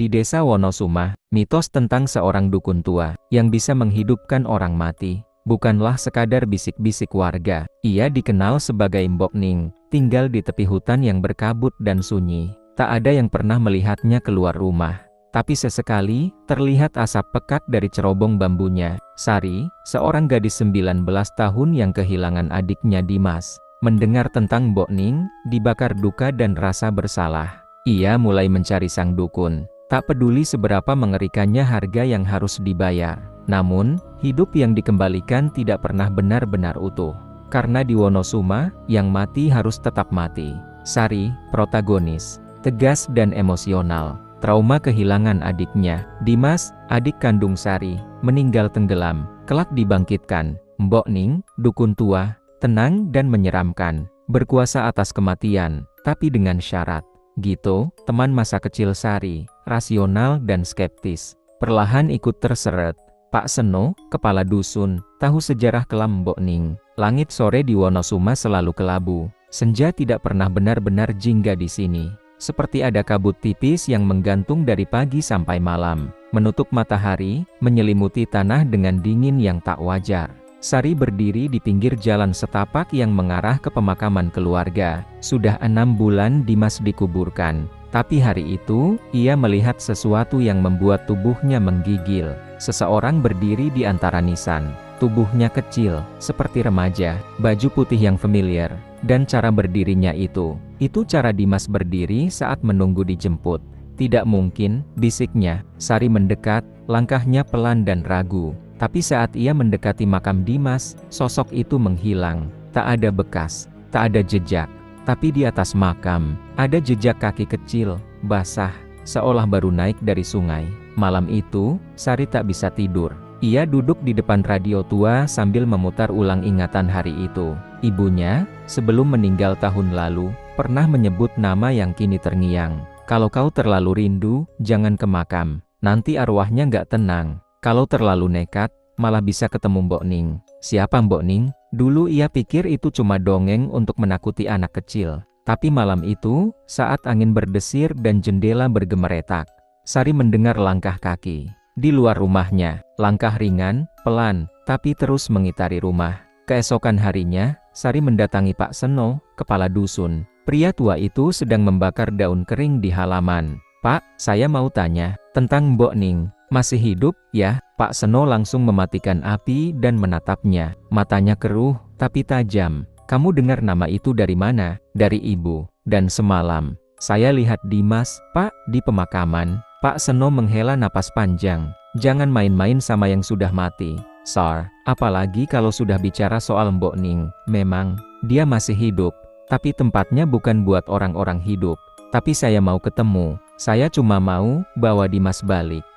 Di desa Wonosuma, mitos tentang seorang dukun tua yang bisa menghidupkan orang mati bukanlah sekadar bisik-bisik warga. Ia dikenal sebagai Mbok Ning, tinggal di tepi hutan yang berkabut dan sunyi. Tak ada yang pernah melihatnya keluar rumah. Tapi sesekali, terlihat asap pekat dari cerobong bambunya. Sari, seorang gadis 19 tahun yang kehilangan adiknya Dimas, mendengar tentang Mbok Ning, dibakar duka dan rasa bersalah. Ia mulai mencari sang dukun. Tak peduli seberapa mengerikannya harga yang harus dibayar. Namun, hidup yang dikembalikan tidak pernah benar-benar utuh. Karena di Wonosuma, yang mati harus tetap mati. Sari, protagonis, tegas dan emosional. Trauma kehilangan adiknya, Dimas, adik kandung Sari, meninggal tenggelam, kelak dibangkitkan. Mbok Ning, dukun tua, tenang dan menyeramkan, berkuasa atas kematian, tapi dengan syarat. Gitu, teman masa kecil Sari, rasional dan skeptis, perlahan ikut terseret. Pak Seno, kepala dusun, tahu sejarah kelam Mbok Ning. Langit sore di Wonosuma selalu kelabu. Senja tidak pernah benar-benar jingga di sini. Seperti ada kabut tipis yang menggantung dari pagi sampai malam, menutup matahari, menyelimuti tanah dengan dingin yang tak wajar. Sari berdiri di pinggir jalan setapak yang mengarah ke pemakaman keluarga. Sudah 6 bulan Dimas dikuburkan. Tapi hari itu, ia melihat sesuatu yang membuat tubuhnya menggigil. Seseorang berdiri di antara nisan. Tubuhnya kecil, seperti remaja, baju putih yang familiar, dan cara berdirinya itu cara Dimas berdiri saat menunggu dijemput. Tidak mungkin, bisiknya. Sari mendekat, langkahnya pelan dan ragu. Tapi saat ia mendekati makam Dimas, sosok itu menghilang. Tak ada bekas, tak ada jejak. Tapi di atas makam, ada jejak kaki kecil, basah, seolah baru naik dari sungai. Malam itu, Sari tak bisa tidur. Ia duduk di depan radio tua sambil memutar ulang ingatan hari itu. Ibunya, sebelum meninggal tahun lalu, pernah menyebut nama yang kini terngiang. Kalau kau terlalu rindu, jangan ke makam. Nanti arwahnya nggak tenang. Kalau terlalu nekat, malah bisa ketemu Mbok Ning. Siapa Mbok Ning? Dulu ia pikir itu cuma dongeng untuk menakuti anak kecil. Tapi malam itu, saat angin berdesir dan jendela bergemeretak, Sari mendengar langkah kaki. Di luar rumahnya, langkah ringan, pelan, tapi terus mengitari rumah. Keesokan harinya, Sari mendatangi Pak Seno, kepala dusun. Pria tua itu sedang membakar daun kering di halaman. Pak, saya mau tanya, tentang Mbok Ning. Masih hidup, ya? Pak Seno langsung mematikan api dan menatapnya. Matanya keruh, tapi tajam. Kamu dengar nama itu dari mana? Dari ibu. Dan semalam, saya lihat Dimas, Pak, di pemakaman. Pak Seno menghela napas panjang. Jangan main-main sama yang sudah mati, Sar. Apalagi kalau sudah bicara soal Mbok Ning. Memang, dia masih hidup. Tapi tempatnya bukan buat orang-orang hidup. Tapi saya mau ketemu. Saya cuma mau bawa Dimas balik.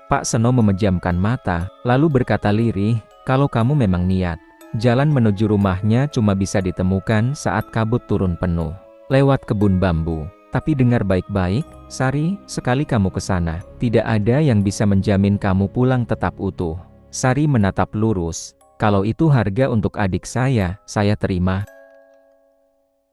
Pak Seno memejamkan mata, lalu berkata lirih, kalau kamu memang niat. Jalan menuju rumahnya cuma bisa ditemukan saat kabut turun penuh. Lewat kebun bambu. Tapi dengar baik-baik, Sari, sekali kamu ke sana, tidak ada yang bisa menjamin kamu pulang tetap utuh. Sari menatap lurus. Kalau itu harga untuk adik saya terima.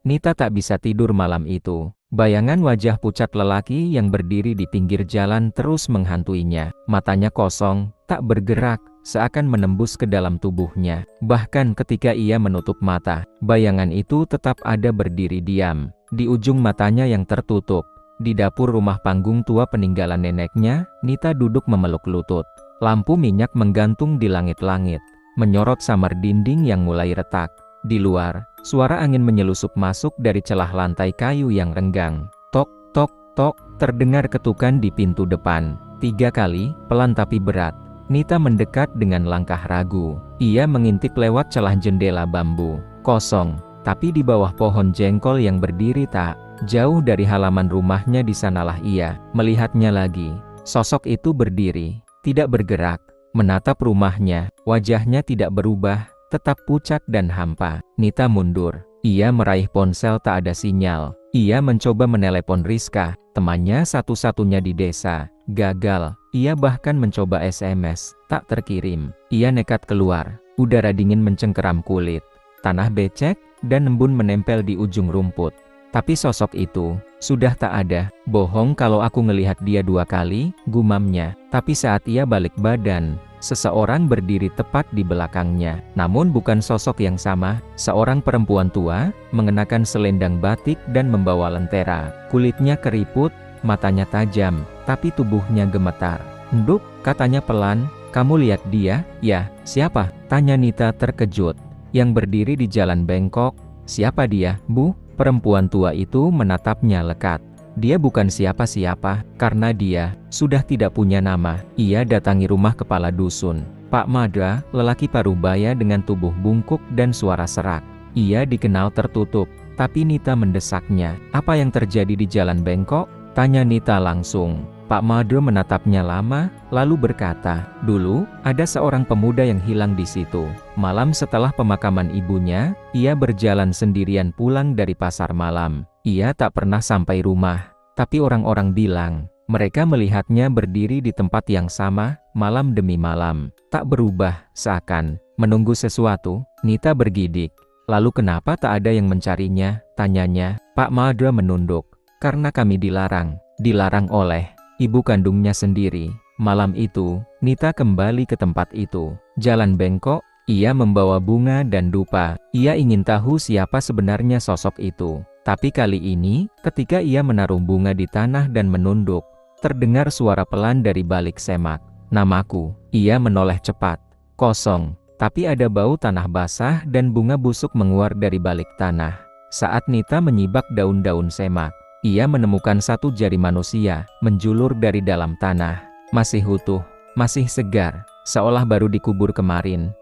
Nita tak bisa tidur malam itu. Bayangan wajah pucat lelaki yang berdiri di pinggir jalan terus menghantuinya. Matanya kosong, tak bergerak, seakan menembus ke dalam tubuhnya. Bahkan ketika ia menutup mata, bayangan itu tetap ada berdiri diam. Di ujung matanya yang tertutup, di dapur rumah panggung tua peninggalan neneknya, Nita duduk memeluk lutut. Lampu minyak menggantung di langit-langit, menyorot samar dinding yang mulai retak. Di luar, suara angin menyelusup masuk dari celah lantai kayu yang renggang. Tok, tok, tok, terdengar ketukan di pintu depan. 3 kali, pelan tapi berat. Nita mendekat dengan langkah ragu. Ia mengintip lewat celah jendela bambu. Kosong, tapi di bawah pohon jengkol yang berdiri tak jauh dari halaman rumahnya di sanalah ia melihatnya lagi. Sosok itu berdiri, tidak bergerak, menatap rumahnya. Wajahnya tidak berubah, tetap pucat dan hampa. Nita mundur. Ia meraih ponsel tak ada sinyal. Ia mencoba menelepon Rizka, temannya satu-satunya di desa. Gagal. Ia bahkan mencoba SMS, tak terkirim. Ia nekat keluar. Udara dingin mencengkeram kulit. Tanah becek dan embun menempel di ujung rumput. Tapi sosok itu sudah tak ada. Bohong kalau aku ngelihat dia 2 kali, gumamnya. Tapi saat ia balik badan, seseorang berdiri tepat di belakangnya. Namun bukan sosok yang sama, seorang perempuan tua, mengenakan selendang batik dan membawa lentera. Kulitnya keriput, matanya tajam, tapi tubuhnya gemetar. "Nduk," katanya pelan, "kamu lihat dia?" "Ya, siapa?" tanya Nita terkejut. "Yang berdiri di jalan bengkok." "Siapa dia, Bu?" Perempuan tua itu menatapnya lekat. Dia bukan siapa-siapa, karena dia sudah tidak punya nama. Ia datangi rumah kepala dusun, Pak Madra, lelaki parubaya dengan tubuh bungkuk dan suara serak. Ia dikenal tertutup, tapi Nita mendesaknya. "Apa yang terjadi di jalan bengkok?" tanya Nita langsung. Pak Madra menatapnya lama, lalu berkata, "Dulu, ada seorang pemuda yang hilang di situ. Malam setelah pemakaman ibunya, ia berjalan sendirian pulang dari pasar malam. Ia tak pernah sampai rumah. Tapi orang-orang bilang, mereka melihatnya berdiri di tempat yang sama, malam demi malam. Tak berubah, seakan menunggu sesuatu." Nita bergidik. "Lalu kenapa tak ada yang mencarinya?" tanyanya. Pak Madra menunduk. "Karena kami dilarang." "Dilarang oleh ibu kandungnya sendiri." Malam itu, Nita kembali ke tempat itu. Jalan bengkok, ia membawa bunga dan dupa. Ia ingin tahu siapa sebenarnya sosok itu. Tapi kali ini, ketika ia menaruh bunga di tanah dan menunduk, terdengar suara pelan dari balik semak. "Namaku." Ia menoleh cepat. Kosong. Tapi ada bau tanah basah dan bunga busuk menguar dari balik tanah. Saat Nita menyibak daun-daun semak, ia menemukan satu jari manusia, menjulur dari dalam tanah. Masih utuh, masih segar, seolah baru dikubur kemarin.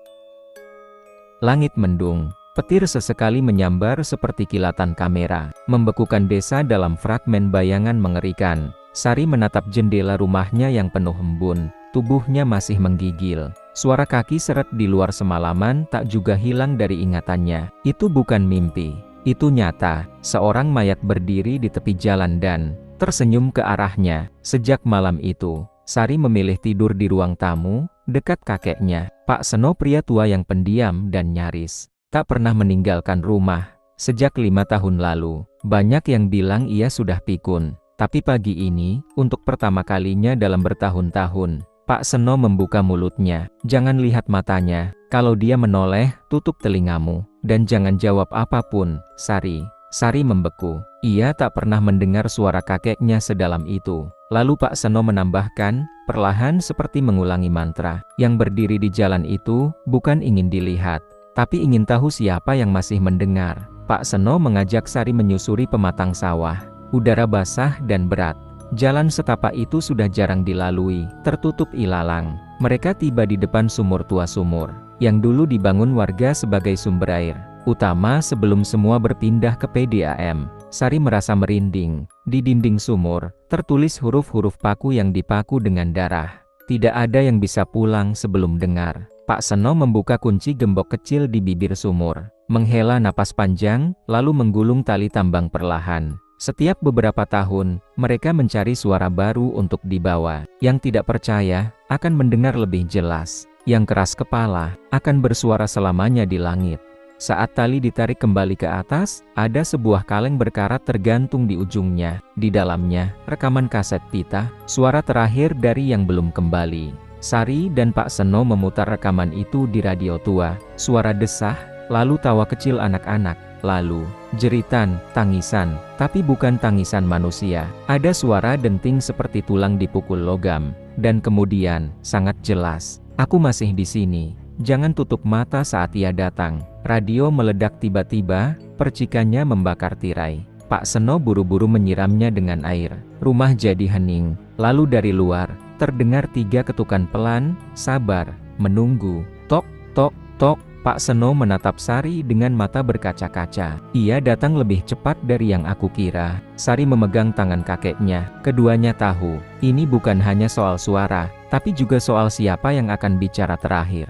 Langit mendung, petir sesekali menyambar seperti kilatan kamera, membekukan desa dalam fragmen bayangan mengerikan. Sari menatap jendela rumahnya yang penuh embun, tubuhnya masih menggigil. Suara kaki seret di luar semalaman tak juga hilang dari ingatannya. Itu bukan mimpi. Itu nyata, seorang mayat berdiri di tepi jalan dan tersenyum ke arahnya. Sejak malam itu, Sari memilih tidur di ruang tamu, dekat kakeknya, Pak Seno, pria tua yang pendiam dan nyaris tak pernah meninggalkan rumah. Sejak 5 tahun lalu, banyak yang bilang ia sudah pikun. Tapi pagi ini, untuk pertama kalinya dalam bertahun-tahun, Pak Seno membuka mulutnya. "Jangan lihat matanya. Kalau dia menoleh, tutup telingamu. Dan jangan jawab apapun, Sari." Sari membeku. Ia tak pernah mendengar suara kakeknya sedalam itu. Lalu Pak Seno menambahkan, perlahan seperti mengulangi mantra. "Yang berdiri di jalan itu, bukan ingin dilihat, tapi ingin tahu siapa yang masih mendengar." Pak Seno mengajak Sari menyusuri pematang sawah. Udara basah dan berat. Jalan setapak itu sudah jarang dilalui, tertutup ilalang. Mereka tiba di depan sumur tua, sumur yang dulu dibangun warga sebagai sumber air utama sebelum semua berpindah ke PDAM. Sari merasa merinding. Di dinding sumur, tertulis huruf-huruf paku yang dipaku dengan darah. Tidak ada yang bisa pulang sebelum dengar. Pak Seno membuka kunci gembok kecil di bibir sumur, menghela napas panjang, lalu menggulung tali tambang perlahan. Setiap beberapa tahun, mereka mencari suara baru untuk dibawa. Yang tidak percaya, akan mendengar lebih jelas. Yang keras kepala, akan bersuara selamanya di langit. Saat tali ditarik kembali ke atas, ada sebuah kaleng berkarat tergantung di ujungnya. Di dalamnya, rekaman kaset pita, suara terakhir dari yang belum kembali. Sari dan Pak Seno memutar rekaman itu di radio tua. Suara desah, lalu tawa kecil anak-anak, lalu jeritan, tangisan, tapi bukan tangisan manusia. Ada suara denting seperti tulang dipukul logam. Dan kemudian, sangat jelas, "Aku masih di sini. Jangan tutup mata saat ia datang." Radio meledak tiba-tiba, percikannya membakar tirai. Pak Seno buru-buru menyiramnya dengan air. Rumah jadi hening. Lalu dari luar, terdengar 3 ketukan pelan, sabar, menunggu. Tok, tok, tok. Pak Seno menatap Sari dengan mata berkaca-kaca. "Ia datang lebih cepat dari yang aku kira." Sari memegang tangan kakeknya. Keduanya tahu, ini bukan hanya soal suara, tapi juga soal siapa yang akan bicara terakhir.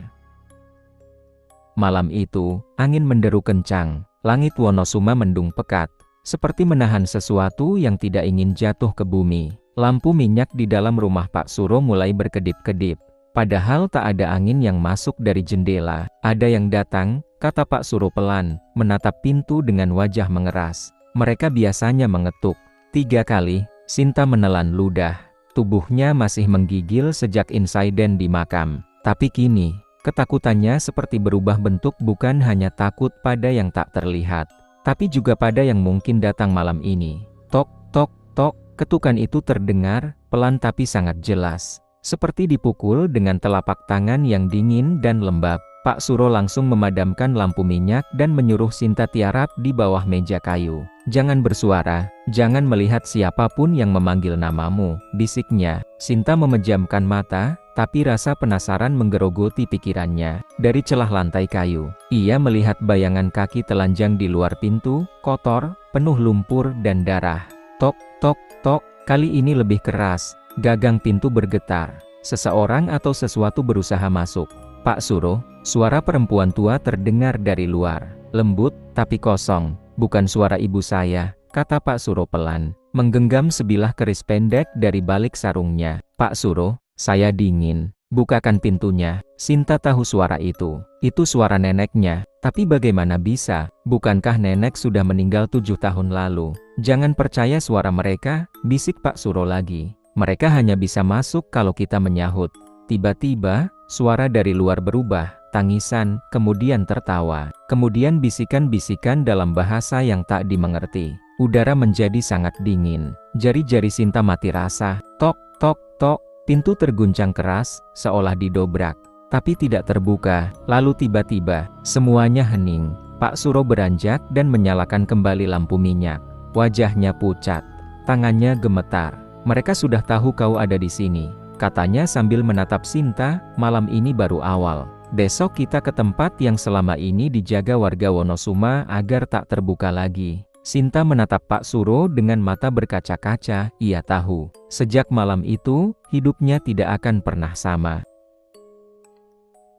Malam itu, angin menderu kencang. Langit Wonosuma mendung pekat, seperti menahan sesuatu yang tidak ingin jatuh ke bumi. Lampu minyak di dalam rumah Pak Suro mulai berkedip-kedip. Padahal tak ada angin yang masuk dari jendela. "Ada yang datang," kata Pak Suro pelan, menatap pintu dengan wajah mengeras. mereka biasanya mengetuk. 3 kali, Sinta menelan ludah. Tubuhnya masih menggigil sejak insiden di makam. Tapi kini, ketakutannya seperti berubah bentuk, bukan hanya takut pada yang tak terlihat, tapi juga pada yang mungkin datang malam ini. Tok, tok, tok, ketukan itu terdengar, pelan tapi sangat jelas. Seperti dipukul dengan telapak tangan yang dingin dan lembab. Pak Suro langsung memadamkan lampu minyak dan menyuruh Sinta tiarap di bawah meja kayu. "Jangan bersuara, jangan melihat siapapun yang memanggil namamu," bisiknya. Sinta memejamkan mata, tapi rasa penasaran menggerogoti pikirannya. Dari celah lantai kayu, ia melihat bayangan kaki telanjang di luar pintu, kotor, penuh lumpur dan darah. Tok, tok, tok, kali ini lebih keras. Gagang pintu bergetar. Seseorang atau sesuatu berusaha masuk. "Pak Suro," suara perempuan tua terdengar dari luar. Lembut, tapi kosong. "Bukan suara ibu saya," kata Pak Suro pelan, menggenggam sebilah keris pendek dari balik sarungnya. "Pak Suro, saya dingin. Bukakan pintunya." Sinta tahu suara itu. Itu suara neneknya. Tapi bagaimana bisa? Bukankah nenek sudah meninggal 7 tahun lalu? "Jangan percaya suara mereka," bisik Pak Suro lagi. "Mereka hanya bisa masuk kalau kita menyahut." Tiba-tiba, suara dari luar berubah, tangisan, kemudian tertawa, kemudian bisikan-bisikan dalam bahasa yang tak dimengerti. Udara menjadi sangat dingin. Jari-jari Sinta mati rasa. Tok, tok, tok. Pintu terguncang keras, seolah didobrak, tapi tidak terbuka. Lalu tiba-tiba, semuanya hening. Pak Suro beranjak dan menyalakan kembali lampu minyak. Wajahnya pucat, tangannya gemetar. "Mereka sudah tahu kau ada di sini," katanya sambil menatap Sinta. "Malam ini baru awal. Besok kita ke tempat yang selama ini dijaga warga Wonosuma agar tak terbuka lagi." Sinta menatap Pak Suro dengan mata berkaca-kaca. Ia tahu, sejak malam itu, hidupnya tidak akan pernah sama.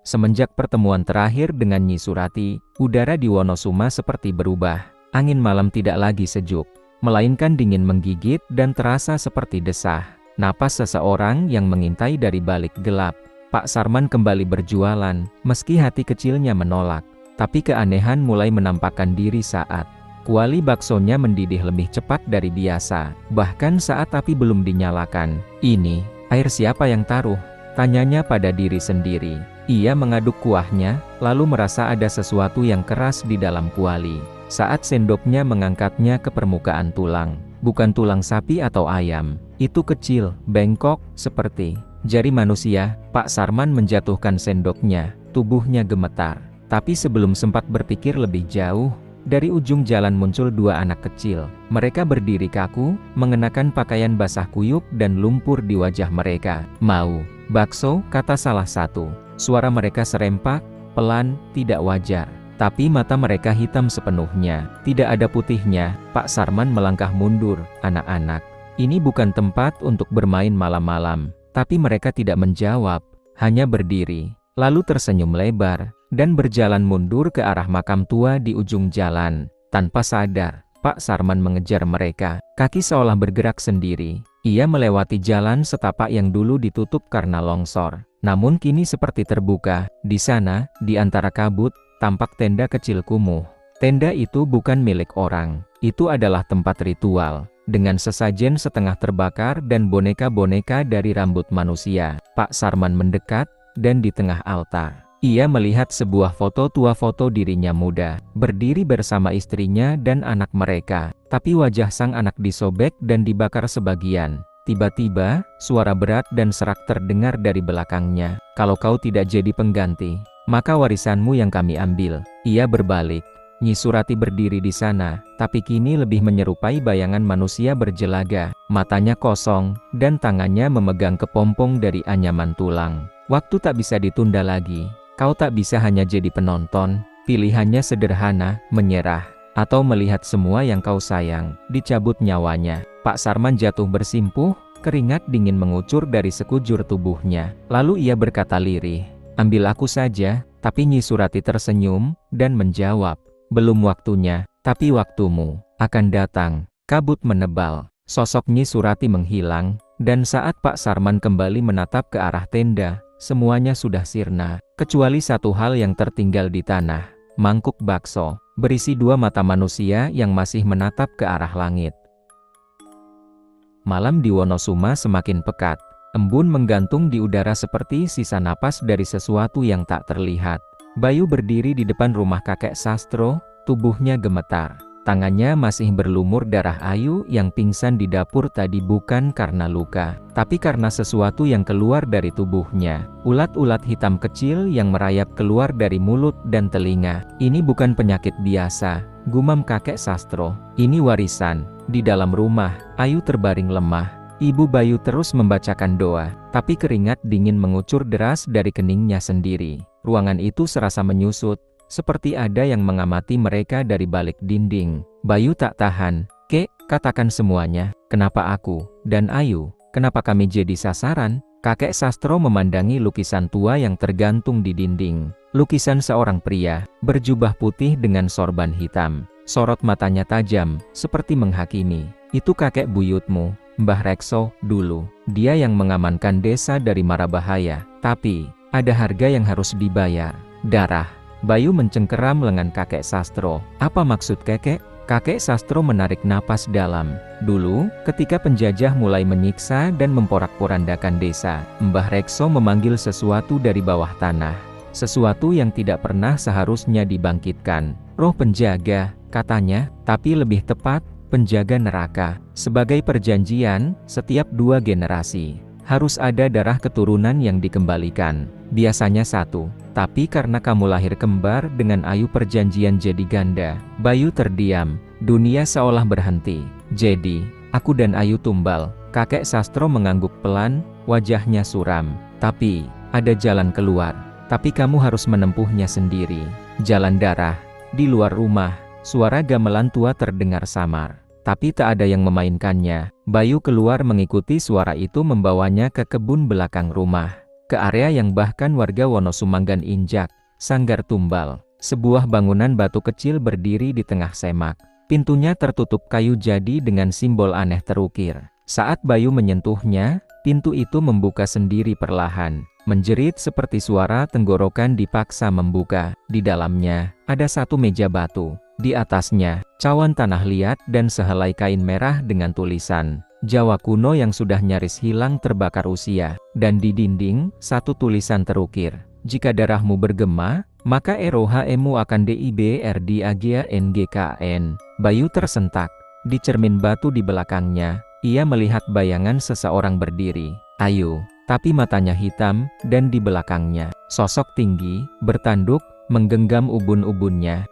Semenjak pertemuan terakhir dengan Nyi Surati, udara di Wonosuma seperti berubah. Angin malam tidak lagi sejuk, melainkan dingin menggigit dan terasa seperti desah napas seseorang yang mengintai dari balik gelap. Pak Sarman kembali berjualan, meski hati kecilnya menolak. Tapi keanehan mulai menampakkan diri saat kuali baksonya mendidih lebih cepat dari biasa. Bahkan saat api belum dinyalakan. "Ini, air siapa yang taruh?" tanyanya pada diri sendiri. Ia mengaduk kuahnya, lalu merasa ada sesuatu yang keras di dalam kuali. Saat sendoknya mengangkatnya ke permukaan tulang. Bukan tulang sapi atau ayam. Itu kecil, bengkok, seperti jari manusia. Pak Sarman menjatuhkan sendoknya. Tubuhnya gemetar. Tapi sebelum sempat berpikir lebih jauh, dari ujung jalan muncul 2 anak kecil. Mereka berdiri kaku, mengenakan pakaian basah kuyup dan lumpur di wajah mereka. "Mau bakso?" kata salah satu. Suara mereka serempak, pelan, tidak wajar. Tapi mata mereka hitam sepenuhnya. Tidak ada putihnya. Pak Sarman melangkah mundur. "Anak-anak, ini bukan tempat untuk bermain malam-malam." Tapi mereka tidak menjawab, hanya berdiri. Lalu tersenyum lebar, dan berjalan mundur ke arah makam tua di ujung jalan. Tanpa sadar, Pak Sarman mengejar mereka. Kaki seolah bergerak sendiri. Ia melewati jalan setapak yang dulu ditutup karena longsor. Namun kini seperti terbuka. Di sana, di antara kabut, tampak tenda kecil kumuh. Tenda itu bukan milik orang. Itu adalah tempat ritual, dengan sesajen setengah terbakar dan boneka-boneka dari rambut manusia. Pak Sarman mendekat, dan di tengah altar, ia melihat sebuah foto tua, foto dirinya muda, berdiri bersama istrinya dan anak mereka. Tapi wajah sang anak disobek dan dibakar sebagian. Tiba-tiba, suara berat dan serak terdengar dari belakangnya. "Kalau kau tidak jadi pengganti, maka warisanmu yang kami ambil." Ia berbalik. Nyi Surati berdiri di sana, tapi kini lebih menyerupai bayangan manusia berjelaga. Matanya kosong, dan tangannya memegang kepompong dari anyaman tulang. "Waktu tak bisa ditunda lagi. Kau tak bisa hanya jadi penonton. Pilihannya sederhana, menyerah, atau melihat semua yang kau sayang dicabut nyawanya." Pak Sarman jatuh bersimpuh, keringat dingin mengucur dari sekujur tubuhnya. Lalu ia berkata lirih, "Ambil aku saja." Tapi Nyi Surati tersenyum, dan menjawab, "Belum waktunya, tapi waktumu akan datang." Kabut menebal, sosok Nyi Surati menghilang, dan saat Pak Sarman kembali menatap ke arah tenda, semuanya sudah sirna, kecuali satu hal yang tertinggal di tanah. mangkuk bakso, berisi 2 mata manusia yang masih menatap ke arah langit. Malam di Wonosuma semakin pekat. Embun menggantung di udara seperti sisa napas dari sesuatu yang tak terlihat. Bayu berdiri di depan rumah kakek Sastro, tubuhnya gemetar. Tangannya masih berlumur darah. Ayu yang pingsan di dapur tadi bukan karena luka, tapi karena sesuatu yang keluar dari tubuhnya. Ulat-ulat hitam kecil yang merayap keluar dari mulut dan telinga. Ini bukan penyakit biasa, gumam kakek Sastro. Ini warisan. Di dalam rumah, Ayu terbaring lemah. Ibu Bayu terus membacakan doa, tapi keringat dingin mengucur deras dari keningnya sendiri. Ruangan itu serasa menyusut, seperti ada yang mengamati mereka dari balik dinding. Bayu tak tahan. "Kek, katakan semuanya, kenapa aku dan Ayu, kenapa kami jadi sasaran?" Kakek Sastro memandangi lukisan tua yang tergantung di dinding. Lukisan seorang pria, berjubah putih dengan sorban hitam. Sorot matanya tajam, seperti menghakimi. "Itu kakek buyutmu, Mbah Rekso, dulu. Dia yang mengamankan desa dari mara bahaya. Tapi, ada harga yang harus dibayar. Darah." Bayu mencengkeram lengan kakek Sastro. "Apa maksud kakek?" Kakek Sastro menarik napas dalam. "Dulu, ketika penjajah mulai menyiksa dan memporak-porandakan desa, Mbah Rekso memanggil sesuatu dari bawah tanah. Sesuatu yang tidak pernah seharusnya dibangkitkan. Roh penjaga, katanya, tapi lebih tepat, penjaga neraka. Sebagai perjanjian, setiap 2 generasi, harus ada darah keturunan yang dikembalikan. Biasanya 1. Tapi karena kamu lahir kembar dengan Ayu, perjanjian jadi ganda." Bayu terdiam. Dunia seolah berhenti. "Jadi, aku dan Ayu tumbal." Kakek Sastro mengangguk pelan, wajahnya suram. "Tapi, ada jalan keluar. Tapi kamu harus menempuhnya sendiri. Jalan darah." Di luar rumah, suara gamelan tua terdengar samar. Tapi tak ada yang memainkannya. Bayu keluar mengikuti suara itu, membawanya ke kebun belakang rumah. Ke area yang bahkan warga Wonosumanggan injak, Sanggar Tumbal. Sebuah bangunan batu kecil berdiri di tengah semak. Pintunya tertutup kayu jadi dengan simbol aneh terukir. Saat Bayu menyentuhnya, pintu itu membuka sendiri perlahan. Menjerit seperti suara tenggorokan dipaksa membuka. Di dalamnya, ada 1 meja batu. Di atasnya, cawan tanah liat dan sehelai kain merah dengan tulisan Jawa kuno yang sudah nyaris hilang terbakar usia. Dan di dinding, 1 tulisan terukir. "Jika darahmu bergema, maka ROHMu akan DIBRDAGANGKN." Bayu tersentak. Di cermin batu di belakangnya, ia melihat bayangan seseorang berdiri. Ayu. Tapi matanya hitam, dan di belakangnya, sosok tinggi, bertanduk, menggenggam ubun-ubunnya.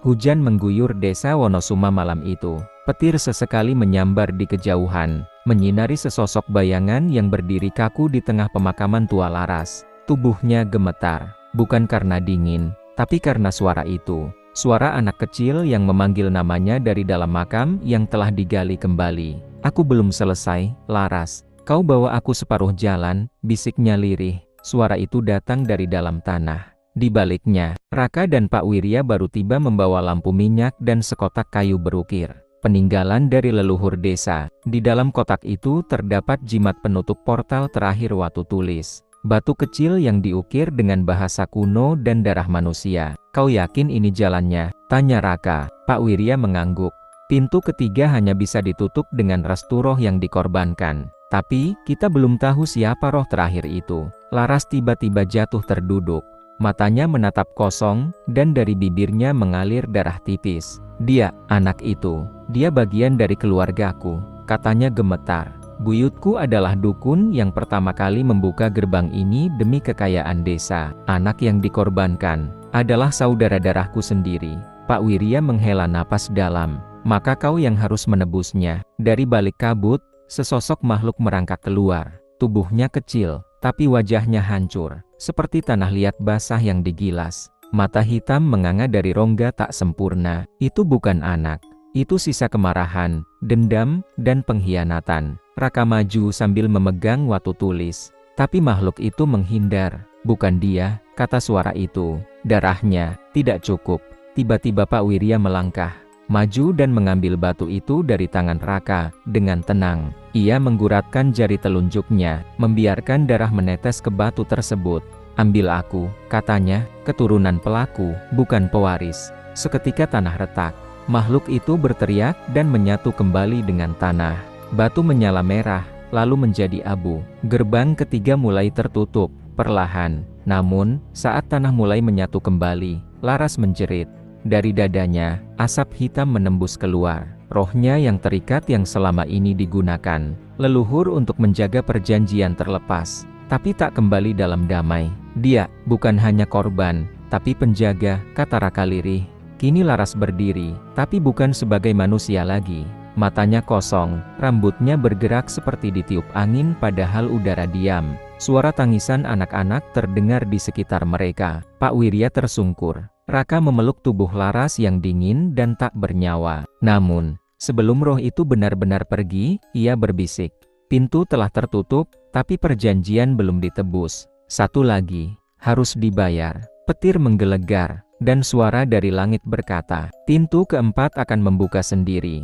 Hujan mengguyur desa Wonosuma malam itu. Petir sesekali menyambar di kejauhan, menyinari sesosok bayangan yang berdiri kaku di tengah pemakaman tua laras. Tubuhnya gemetar, bukan karena dingin, tapi karena suara itu. Suara anak kecil yang memanggil namanya dari dalam makam yang telah digali kembali. "Aku belum selesai, Laras. Kau bawa aku separuh jalan," bisiknya lirih. Suara itu datang dari dalam tanah. Di baliknya, Raka dan Pak Wirya baru tiba membawa lampu minyak dan sekotak kayu berukir. Peninggalan dari leluhur desa. Di dalam kotak itu terdapat jimat penutup portal terakhir Watu Tulis. Batu kecil yang diukir dengan bahasa kuno dan darah manusia. "Kau yakin ini jalannya?" tanya Raka. Pak Wirya mengangguk. "Pintu ketiga hanya bisa ditutup dengan restu roh yang dikorbankan. Tapi, kita belum tahu siapa roh terakhir itu." Laras tiba-tiba jatuh terduduk. Matanya menatap kosong, dan dari bibirnya mengalir darah tipis. "Dia, anak itu, dia bagian dari keluargaku," katanya gemetar. "Buyutku adalah dukun yang pertama kali membuka gerbang ini demi kekayaan desa. Anak yang dikorbankan adalah saudara darahku sendiri." Pak Wirya menghela napas dalam. "Maka kau yang harus menebusnya." Dari balik kabut, sesosok makhluk merangkak keluar. Tubuhnya kecil, tapi wajahnya hancur, seperti tanah liat basah yang digilas. Mata hitam menganga dari rongga tak sempurna. Itu bukan anak. Itu sisa kemarahan, dendam, dan pengkhianatan. Raka maju sambil memegang Watu Tulis. Tapi makhluk itu menghindar. "Bukan dia," kata suara itu. "Darahnya tidak cukup." Tiba-tiba Pak Wirya melangkah maju dan mengambil batu itu dari tangan Raka. Dengan tenang, ia mengguratkan jari telunjuknya, membiarkan darah menetes ke batu tersebut. Ambil aku, katanya, keturunan pelaku, bukan pewaris. Seketika tanah retak. Makhluk itu berteriak dan menyatu kembali dengan tanah. Batu menyala merah, lalu menjadi abu. Gerbang ketiga mulai tertutup, perlahan. Namun, saat tanah mulai menyatu kembali, Laras menjerit. Dari dadanya, asap hitam menembus keluar. Rohnya yang terikat yang selama ini digunakan leluhur untuk menjaga perjanjian terlepas, tapi tak kembali dalam damai. Dia bukan hanya korban, tapi penjaga, kata Raka lirih. Kini Laras berdiri, tapi bukan sebagai manusia lagi. Matanya kosong, rambutnya bergerak seperti ditiup angin padahal udara diam. Suara tangisan anak-anak terdengar di sekitar mereka. Pak Wirya tersungkur. Raka memeluk tubuh Laras yang dingin dan tak bernyawa. Namun, sebelum roh itu benar-benar pergi, ia berbisik. Pintu telah tertutup, tapi perjanjian belum ditebus. Satu lagi, harus dibayar. Petir menggelegar, dan suara dari langit berkata, pintu keempat akan membuka sendiri.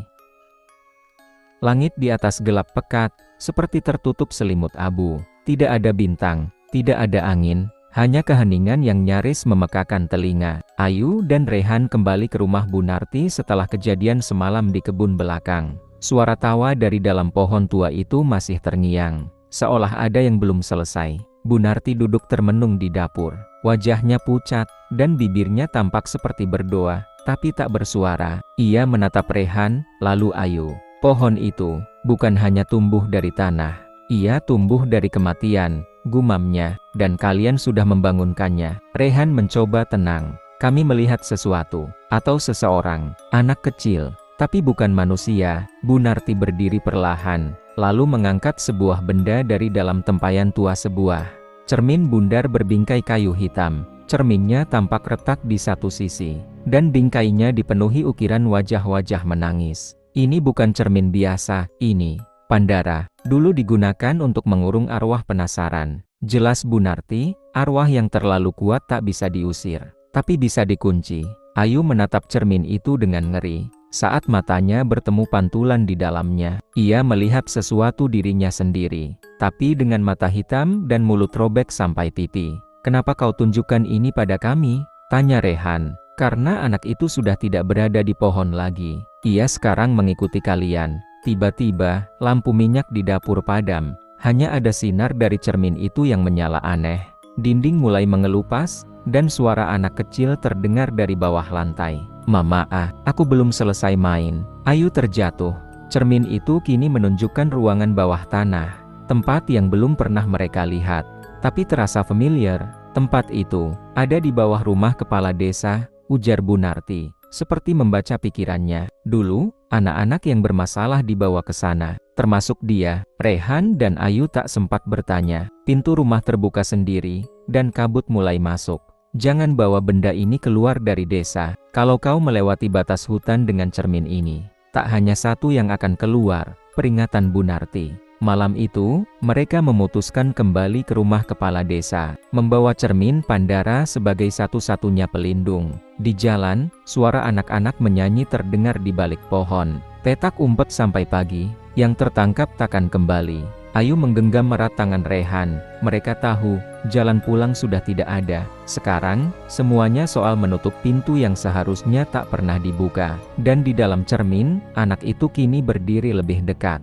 Langit di atas gelap pekat, seperti tertutup selimut abu. Tidak ada bintang, tidak ada angin, hanya keheningan yang nyaris memekakan telinga. Ayu dan Rehan kembali ke rumah Bu Narti setelah kejadian semalam di kebun belakang. Suara tawa dari dalam pohon tua itu masih terngiang, seolah ada yang belum selesai. Bu Narti duduk termenung di dapur. Wajahnya pucat, dan bibirnya tampak seperti berdoa, tapi tak bersuara. Ia menatap Rehan, lalu Ayu. Pohon itu bukan hanya tumbuh dari tanah, ia tumbuh dari kematian, gumamnya, dan kalian sudah membangunkannya. Rehan mencoba tenang. Kami melihat sesuatu, atau seseorang, anak kecil, tapi bukan manusia. Bu Narti berdiri perlahan, lalu mengangkat sebuah benda dari dalam tempayan tua, sebuah cermin bundar berbingkai kayu hitam. Cerminnya tampak retak di satu sisi, dan bingkainya dipenuhi ukiran wajah-wajah menangis. Ini bukan cermin biasa, ini Pandara, dulu digunakan untuk mengurung arwah penasaran. Jelas Bu Narti, arwah yang terlalu kuat tak bisa diusir, tapi bisa dikunci. Ayu menatap cermin itu dengan ngeri. Saat matanya bertemu pantulan di dalamnya, ia melihat sesuatu dirinya sendiri, tapi dengan mata hitam dan mulut robek sampai pipi. Kenapa kau tunjukkan ini pada kami? Tanya Rehan. Karena anak itu sudah tidak berada di pohon lagi. Ia sekarang mengikuti kalian. Tiba-tiba, lampu minyak di dapur padam. Hanya ada sinar dari cermin itu yang menyala aneh. Dinding mulai mengelupas, dan suara anak kecil terdengar dari bawah lantai. Mama, aku belum selesai main. Ayu terjatuh. Cermin itu kini menunjukkan ruangan bawah tanah. Tempat yang belum pernah mereka lihat. Tapi terasa familiar. Tempat itu ada di bawah rumah kepala desa, ujar Bu Narti, seperti membaca pikirannya. Dulu, anak-anak yang bermasalah dibawa ke sana, termasuk dia. Rehan dan Ayu tak sempat bertanya. Pintu rumah terbuka sendiri, dan kabut mulai masuk. Jangan bawa benda ini keluar dari desa. Kalau kau melewati batas hutan dengan cermin ini, tak hanya satu yang akan keluar, peringatan Bu Narti. Malam itu, mereka memutuskan kembali ke rumah kepala desa, membawa cermin Pandara sebagai satu-satunya pelindung. Di jalan, suara anak-anak menyanyi terdengar di balik pohon. Petak umpet sampai pagi, yang tertangkap takkan kembali. Ayu menggenggam erat tangan Rehan. Mereka tahu, jalan pulang sudah tidak ada. Sekarang, semuanya soal menutup pintu yang seharusnya tak pernah dibuka. Dan di dalam cermin, anak itu kini berdiri lebih dekat.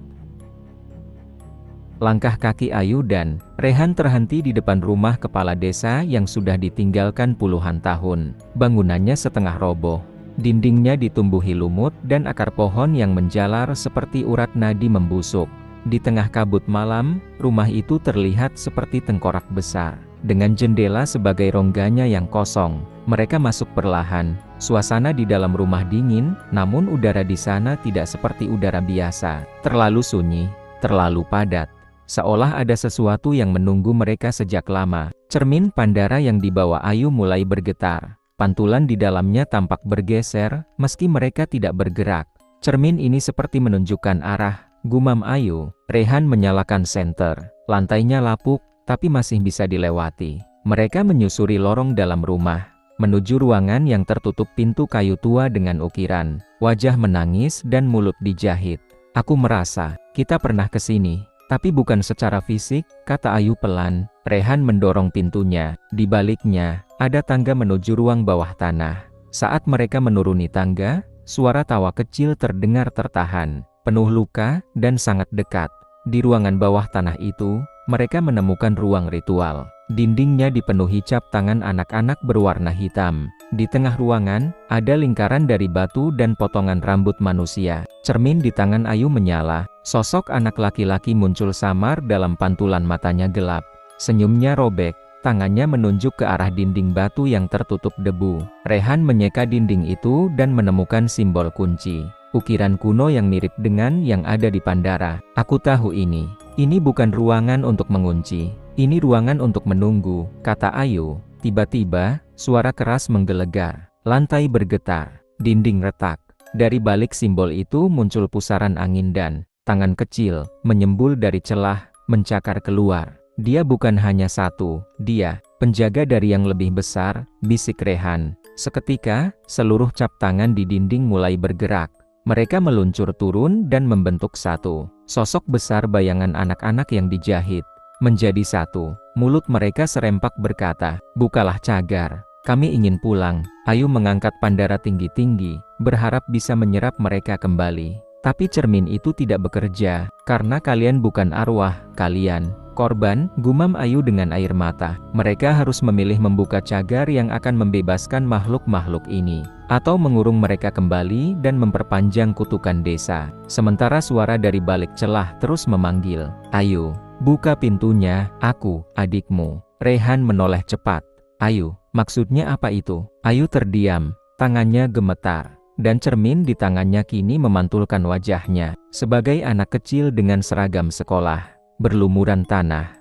Langkah kaki Ayu dan Rehan terhenti di depan rumah kepala desa yang sudah ditinggalkan puluhan tahun. Bangunannya setengah roboh. Dindingnya ditumbuhi lumut dan akar pohon yang menjalar seperti urat nadi membusuk. Di tengah kabut malam, rumah itu terlihat seperti tengkorak besar, dengan jendela sebagai rongganya yang kosong. Mereka masuk perlahan. Suasana di dalam rumah dingin, namun udara di sana tidak seperti udara biasa. Terlalu sunyi, terlalu padat. Seolah ada sesuatu yang menunggu mereka sejak lama. Cermin Pandara yang dibawa Ayu mulai bergetar. Pantulan di dalamnya tampak bergeser, meski mereka tidak bergerak. Cermin ini seperti menunjukkan arah. Gumam Ayu. Rehan menyalakan senter. Lantainya lapuk, tapi masih bisa dilewati. Mereka menyusuri lorong dalam rumah, menuju ruangan yang tertutup pintu kayu tua dengan ukiran. Wajah menangis dan mulut dijahit. Aku merasa, kita pernah ke sini, tapi bukan secara fisik, kata Ayu pelan. Rehan mendorong pintunya. Di baliknya, ada tangga menuju ruang bawah tanah. Saat mereka menuruni tangga, suara tawa kecil terdengar tertahan, penuh luka, dan sangat dekat. Di ruangan bawah tanah itu, mereka menemukan ruang ritual. Dindingnya dipenuhi cap tangan anak-anak berwarna hitam. Di tengah ruangan, ada lingkaran dari batu dan potongan rambut manusia. Cermin di tangan Ayu menyala. Sosok anak laki-laki muncul samar dalam pantulan matanya gelap. Senyumnya robek. Tangannya menunjuk ke arah dinding batu yang tertutup debu. Rehan menyeka dinding itu dan menemukan simbol kunci. Ukiran kuno yang mirip dengan yang ada di Pandara. Aku tahu ini. Ini bukan ruangan untuk mengunci. Ini ruangan untuk menunggu, kata Ayu. Tiba-tiba, suara keras menggelegar. Lantai bergetar. Dinding retak. Dari balik simbol itu muncul pusaran angin dan tangan kecil, menyembul dari celah, mencakar keluar. Dia bukan hanya satu, dia, penjaga dari yang lebih besar, bisik Rehan. Seketika, seluruh cap tangan di dinding mulai bergerak. Mereka meluncur turun dan membentuk satu. Sosok besar bayangan anak-anak yang dijahit. Menjadi satu. Mulut mereka serempak berkata, "Bukalah cagar. Kami ingin pulang." Ayu mengangkat Pandara tinggi-tinggi, berharap bisa menyerap mereka kembali. Tapi cermin itu tidak bekerja, karena kalian bukan arwah, kalian korban, gumam Ayu dengan air mata. Mereka harus memilih membuka cagar yang akan membebaskan makhluk-makhluk ini, atau mengurung mereka kembali dan memperpanjang kutukan desa. Sementara suara dari balik celah terus memanggil, "Ayu, buka pintunya, aku, adikmu." Rehan menoleh cepat. "Ayu, maksudnya apa itu?" Ayu terdiam, tangannya gemetar. Dan cermin di tangannya kini memantulkan wajahnya, sebagai anak kecil dengan seragam sekolah, berlumuran tanah.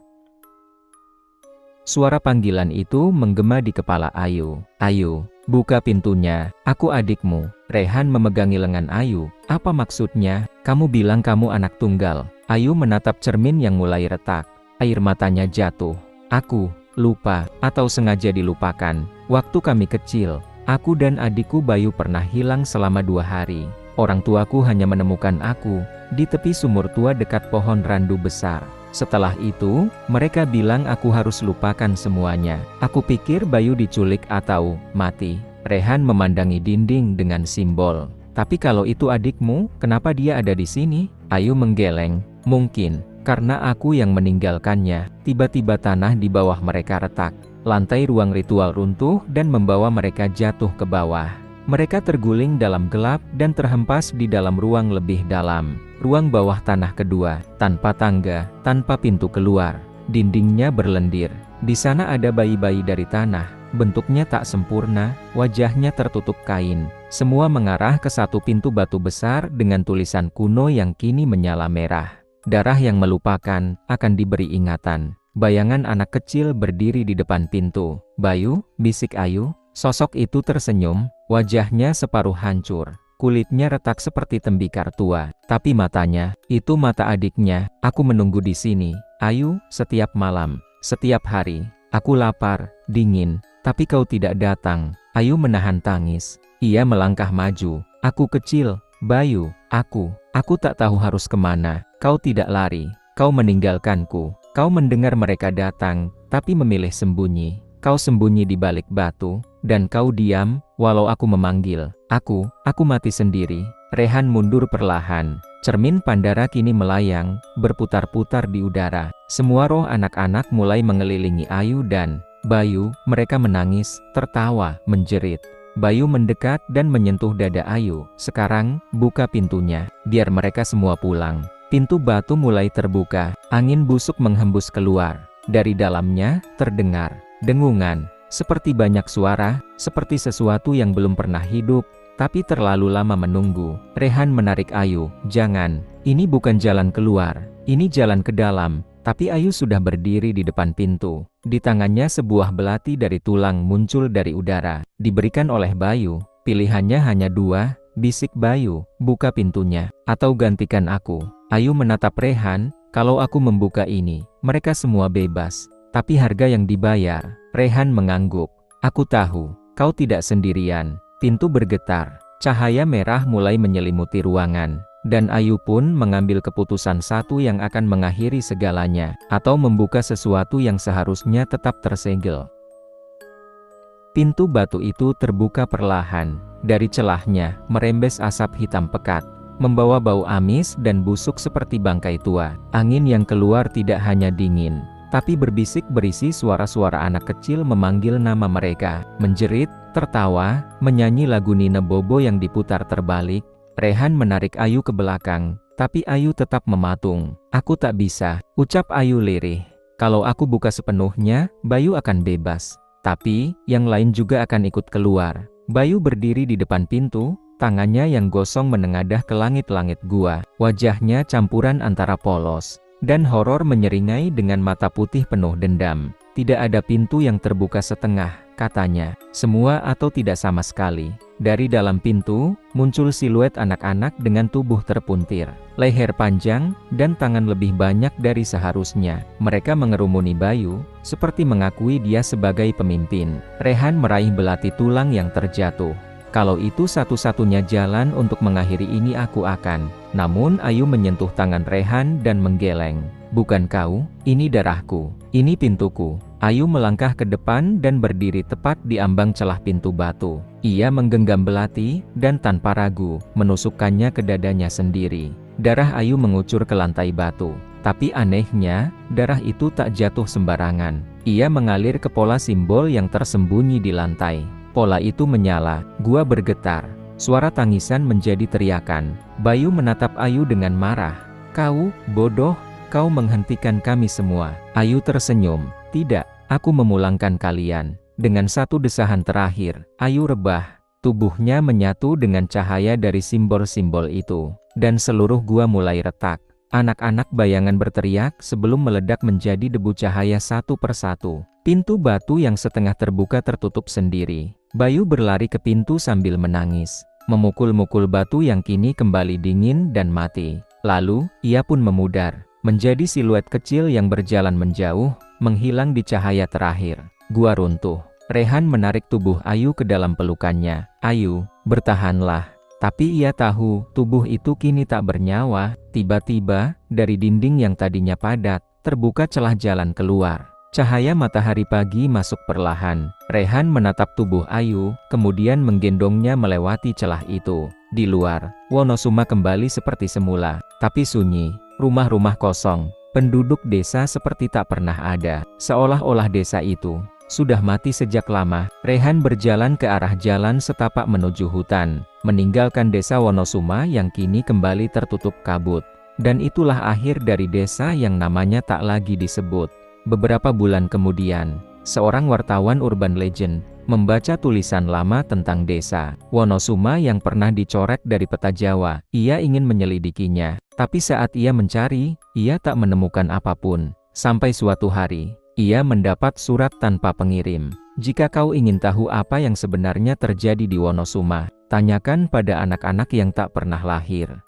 Suara panggilan itu menggema di kepala Ayu. "Ayu, buka pintunya, aku adikmu." Rehan memegangi lengan Ayu. "Apa maksudnya? Kamu bilang kamu anak tunggal." Ayu menatap cermin yang mulai retak. Air matanya jatuh. "Aku lupa, atau sengaja dilupakan. Waktu kami kecil, aku dan adikku Bayu pernah hilang selama 2 hari. Orang tuaku hanya menemukan aku di tepi sumur tua dekat pohon randu besar. Setelah itu, mereka bilang aku harus lupakan semuanya. Aku pikir Bayu diculik atau mati." Rehan memandangi dinding dengan simbol. "Tapi kalau itu adikmu, kenapa dia ada di sini?" Ayu menggeleng. "Mungkin karena aku yang meninggalkannya." Tiba-tiba tanah di bawah mereka retak. Lantai ruang ritual runtuh dan membawa mereka jatuh ke bawah. Mereka terguling dalam gelap dan terhempas di dalam ruang lebih dalam. Ruang bawah tanah kedua, tanpa tangga, tanpa pintu keluar. Dindingnya berlendir. Di sana ada bayi-bayi dari tanah. Bentuknya tak sempurna, wajahnya tertutup kain. Semua mengarah ke satu pintu batu besar dengan tulisan kuno yang kini menyala merah. Darah yang melupakan, akan diberi ingatan. Bayangan anak kecil berdiri di depan pintu. "Bayu," bisik Ayu. Sosok itu tersenyum, wajahnya separuh hancur. Kulitnya retak seperti tembikar tua, tapi matanya, itu mata adiknya. "Aku menunggu di sini, Ayu, setiap malam, setiap hari. Aku lapar, dingin, tapi kau tidak datang." Ayu menahan tangis. Ia melangkah maju. "Aku kecil, Bayu, aku tak tahu harus kemana. Kau tidak lari, kau meninggalkanku. Kau mendengar mereka datang, tapi memilih sembunyi. Kau sembunyi di balik batu, dan kau diam, walau aku memanggil. Aku mati sendiri." Rehan mundur perlahan. Cermin Pandara kini melayang, berputar-putar di udara. Semua roh anak-anak mulai mengelilingi Ayu dan Bayu. Mereka menangis, tertawa, menjerit. Bayu mendekat dan menyentuh dada Ayu. "Sekarang, buka pintunya, biar mereka semua pulang." Pintu batu mulai terbuka, angin busuk menghembus keluar. Dari dalamnya, terdengar dengungan, seperti banyak suara, seperti sesuatu yang belum pernah hidup, tapi terlalu lama menunggu. Rehan menarik Ayu. "Jangan, ini bukan jalan keluar, ini jalan ke dalam." Tapi Ayu sudah berdiri di depan pintu. Di tangannya sebuah belati dari tulang muncul dari udara. Diberikan oleh Bayu. "Pilihannya hanya 2, bisik Bayu, buka pintunya, atau gantikan aku." Ayu menatap Rehan. "Kalau aku membuka ini, mereka semua bebas. Tapi harga yang dibayar." Rehan mengangguk. "Aku tahu, kau tidak sendirian." Pintu bergetar. Cahaya merah mulai menyelimuti ruangan. dan Ayu pun mengambil keputusan satu yang akan mengakhiri segalanya, atau membuka sesuatu yang seharusnya tetap tersegel. Pintu batu itu terbuka perlahan. Dari celahnya, merembes asap hitam pekat, membawa bau amis dan busuk seperti bangkai tua. Angin yang keluar tidak hanya dingin, tapi berbisik berisi suara-suara anak kecil memanggil nama mereka, menjerit, tertawa, menyanyi lagu Nina Bobo yang diputar terbalik. Rehan menarik Ayu ke belakang, tapi Ayu tetap mematung. "Aku tak bisa," ucap Ayu lirih. "Kalau aku buka sepenuhnya, Bayu akan bebas. Tapi, yang lain juga akan ikut keluar." Bayu berdiri di depan pintu, tangannya yang gosong menengadah ke langit-langit gua. Wajahnya campuran antara polos dan horor menyeringai dengan mata putih penuh dendam. "Tidak ada pintu yang terbuka setengah," katanya. "Semua atau tidak sama sekali." Dari dalam pintu, muncul siluet anak-anak dengan tubuh terpuntir, leher panjang, dan tangan lebih banyak dari seharusnya. Mereka mengerumuni Bayu, seperti mengakui dia sebagai pemimpin. Rehan meraih belati tulang yang terjatuh. "Kalau itu satu-satunya jalan untuk mengakhiri ini, aku akan." Namun Ayu menyentuh tangan Rehan dan menggeleng. "Bukan kau, ini darahku. Ini pintuku." Ayu melangkah ke depan dan berdiri tepat di ambang celah pintu batu. Ia menggenggam belati, dan tanpa ragu, menusukkannya ke dadanya sendiri. Darah Ayu mengucur ke lantai batu. Tapi anehnya, darah itu tak jatuh sembarangan. Ia mengalir ke pola simbol yang tersembunyi di lantai. Pola itu menyala, gua bergetar. Suara tangisan menjadi teriakan. Bayu menatap Ayu dengan marah. "Kau, bodoh, kau menghentikan kami semua." Ayu tersenyum. "Tidak, aku memulangkan kalian." Dengan satu desahan terakhir, Ayu rebah. Tubuhnya menyatu dengan cahaya dari simbol-simbol itu, dan seluruh gua mulai retak. Anak-anak bayangan berteriak sebelum meledak menjadi debu cahaya satu persatu. Pintu batu yang setengah terbuka tertutup sendiri. Bayu berlari ke pintu sambil menangis, memukul-mukul batu yang kini kembali dingin dan mati. Lalu, ia pun memudar, menjadi siluet kecil yang berjalan menjauh, menghilang di cahaya terakhir. Gua runtuh. Rehan menarik tubuh Ayu ke dalam pelukannya. "Ayu, bertahanlah." Tapi ia tahu, tubuh itu kini tak bernyawa. Tiba-tiba, dari dinding yang tadinya padat, terbuka celah jalan keluar. Cahaya matahari pagi masuk perlahan. Rehan menatap tubuh Ayu, kemudian menggendongnya melewati celah itu. Di luar, Wonosuma kembali seperti semula, tapi sunyi. Rumah-rumah kosong. Penduduk desa seperti tak pernah ada. Seolah-olah desa itu sudah mati sejak lama. Rehan berjalan ke arah jalan setapak menuju hutan, meninggalkan desa Wonosuma yang kini kembali tertutup kabut. Dan itulah akhir dari desa yang namanya tak lagi disebut. Beberapa bulan kemudian, seorang wartawan urban legend membaca tulisan lama tentang desa Wonosuma yang pernah dicoret dari peta Jawa. Ia ingin menyelidikinya, tapi saat ia mencari, ia tak menemukan apapun. Sampai suatu hari, ia mendapat surat tanpa pengirim. "Jika kau ingin tahu apa yang sebenarnya terjadi di Wonosuma, tanyakan pada anak-anak yang tak pernah lahir."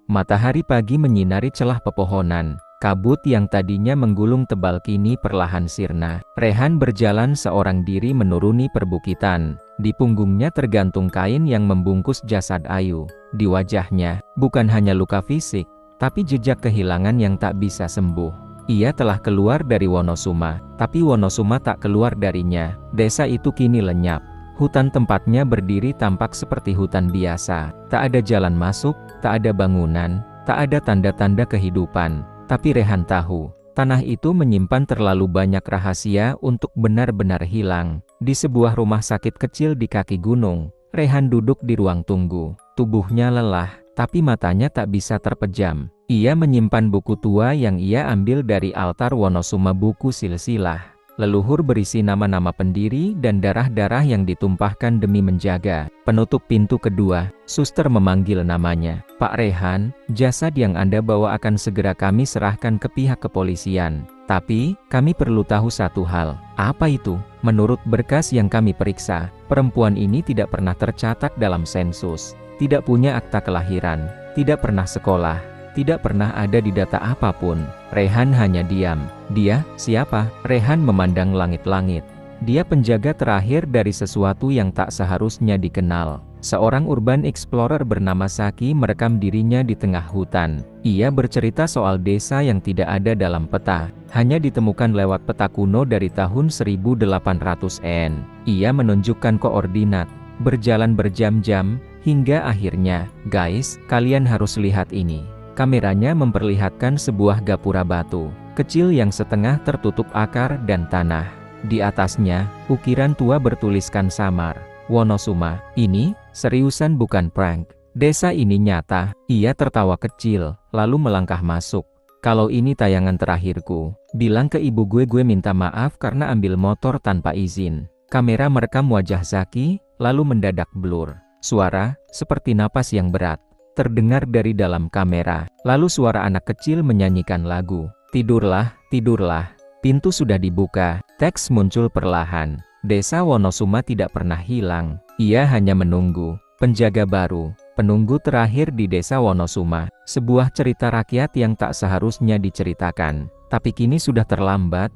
Matahari pagi menyinari celah pepohonan. Kabut yang tadinya menggulung tebal kini perlahan sirna. Rehan berjalan seorang diri menuruni perbukitan. Di punggungnya tergantung kain yang membungkus jasad Ayu. Di wajahnya, bukan hanya luka fisik, tapi jejak kehilangan yang tak bisa sembuh. Ia telah keluar dari Wonosuma, tapi Wonosuma tak keluar darinya. Desa itu kini lenyap. Hutan tempatnya berdiri tampak seperti hutan biasa. Tak ada jalan masuk, tak ada bangunan, tak ada tanda-tanda kehidupan. Tapi Rehan tahu, tanah itu menyimpan terlalu banyak rahasia untuk benar-benar hilang. Di sebuah rumah sakit kecil di kaki gunung, Rehan duduk di ruang tunggu. Tubuhnya lelah, tapi matanya tak bisa terpejam. Ia menyimpan buku tua yang ia ambil dari altar Wonosuma, buku silsilah. Leluhur berisi nama-nama pendiri dan darah-darah yang ditumpahkan demi menjaga. Penutup pintu kedua, suster memanggil namanya. "Pak Rehan, jasad yang Anda bawa akan segera kami serahkan ke pihak kepolisian. Tapi, kami perlu tahu satu hal." "Apa itu?" "Menurut berkas yang kami periksa, perempuan ini tidak pernah tercatat dalam sensus, tidak punya akta kelahiran, tidak pernah sekolah, tidak pernah ada di data apapun." Rehan hanya diam. "Dia, siapa?" Rehan memandang langit-langit. Dia penjaga terakhir dari sesuatu yang tak seharusnya dikenal. Seorang urban explorer bernama Saki merekam dirinya di tengah hutan. Ia bercerita soal desa yang tidak ada dalam peta, hanya ditemukan lewat peta kuno dari tahun 1800-an. Ia menunjukkan koordinat, berjalan berjam-jam, hingga akhirnya, guys, kalian harus lihat ini. Kameranya memperlihatkan sebuah gapura batu, kecil yang setengah tertutup akar dan tanah. Di atasnya, ukiran tua bertuliskan samar, Wonosuma, ini, seriusan bukan prank. Desa ini nyata. Ia tertawa kecil, lalu melangkah masuk. Kalau ini tayangan terakhirku, bilang ke ibu gue minta maaf karena ambil motor tanpa izin. Kamera merekam wajah Zaki, lalu mendadak blur. Suara, seperti napas yang berat, terdengar dari dalam kamera. Lalu suara anak kecil menyanyikan lagu. Tidurlah, tidurlah. Pintu sudah dibuka, teks muncul perlahan. Desa Wonosuma tidak pernah hilang. Ia hanya menunggu. Penjaga baru, penunggu terakhir di desa Wonosuma. Sebuah cerita rakyat yang tak seharusnya diceritakan. Tapi kini sudah terlambat.